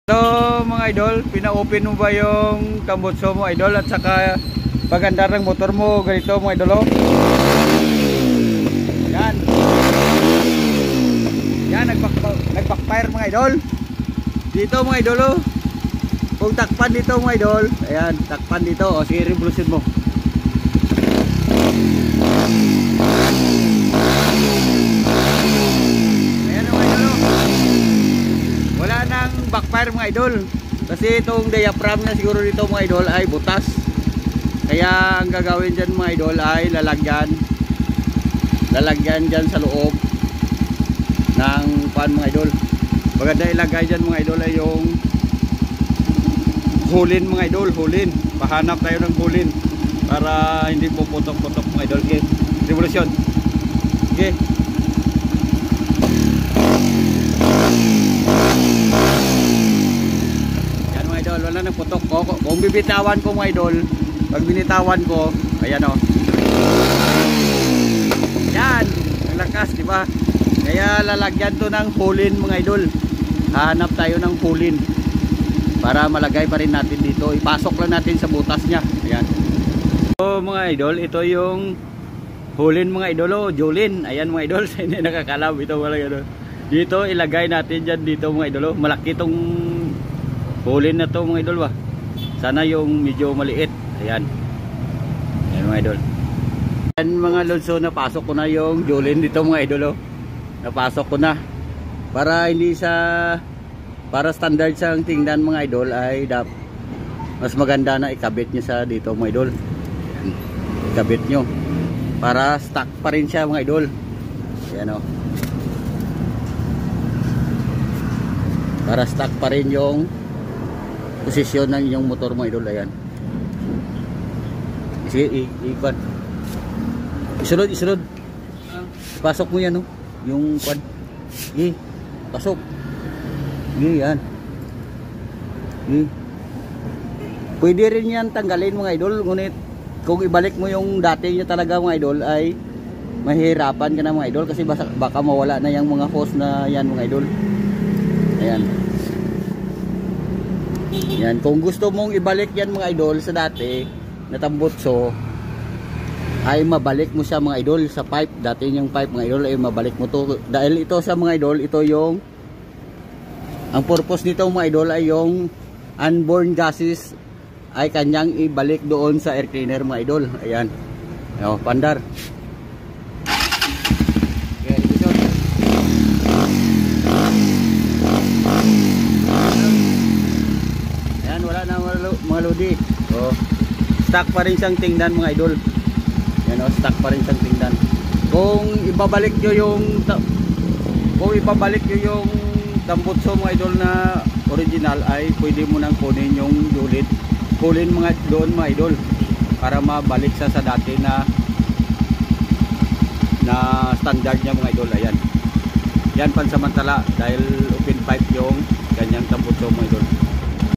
So mga idol, pina-open mo ba yung tambutso mo idol at saka paganda ng motor mo ganito mga idol? Yan. Yan, nagbackfire mga idol. Dito mga idol oh. Kung takpan dito mga idol, ayan, takpan dito. O sige, revolution mo. Ayan mga idol oh. Wala nang backfire mga idol. Kasi itong diaphragm na siguro dito mga idol ay butas. Kaya ang gagawin dyan mga idol ay lalagyan dyan sa loob ng pan mga idol. Maganda ilagay dyan mga idol ay yung hulin mga idol, hulin. Pahanap tayo ng hulin para hindi po putok-putok mga idol. Okay, revolution. Okay. Yan mga idol, wala nang putok. Kung bibitawan ko mga idol, pag binitawan ko, ayan o. Yan, ang lakas, di ba? Kaya lalagyan to ng hulin mga idol. Hanap tayo ng hulin para malagay pa rin natin dito. Ipasok lang natin sa butas niya. Ayan. So mga idol, ito yung hulin mga idol. Oh, Julin. Ayan mga idol. Hindi nakakalam. Ito mga idol. Dito ilagay natin dyan dito mga idol. Malaki tong hulin na to mga idol ba. Sana yung medyo maliit. Ayan. Ayan mga idol. Ayan mga lodso, napasok ko na yung Julin dito mga idol. Oh. Napasok ko na. Para hindi para standard siyang tingnan mga idol ay mas maganda na ikabit nyo sa dito mga idol. Ayan. Ikabit nyo para stock pa rin siya mga idol. Ayan o. Para stock pa rin yung posisyon ng inyong motor mga idol. Ayan. Sige, ikon. Isunod. Pasok mo yan o. Yung kwan. Pasok. Yan. Pwede rin yan tanggalin mga idol. Ngunit kung ibalik mo yung dati nyo talaga mga idol ay mahirapan ka na mga idol. Kasi baka mawala na yung mga hose na yan mga idol. Ayan. Yan. Kung gusto mong ibalik yan mga idol sa dati na tambutso, ay mabalik mo siya mga idol sa pipe. Dati yung pipe mga idol ay mabalik mo to. Dahil ito sa mga idol, ito yung ang purpose nito mga idol ay yung unborn gases ay kanyang ibalik doon sa air cleaner mga idol. Ayan. Ayan, pandar. Okay, ito. Ayan, wala na mga lodi. So, stock pa rin siyang tingnan mga idol. Yan o, stock pa rin siyang tingnan. Kung ibabalik nyo yung tambutso mga idol na original ay pwede mo nang kunin yung hulin mga doon mga idol para mabalik sa dati na standard niya mga idol. Ayan. Yan pansamantala dahil open pipe yung ganyang tambutso mga idol.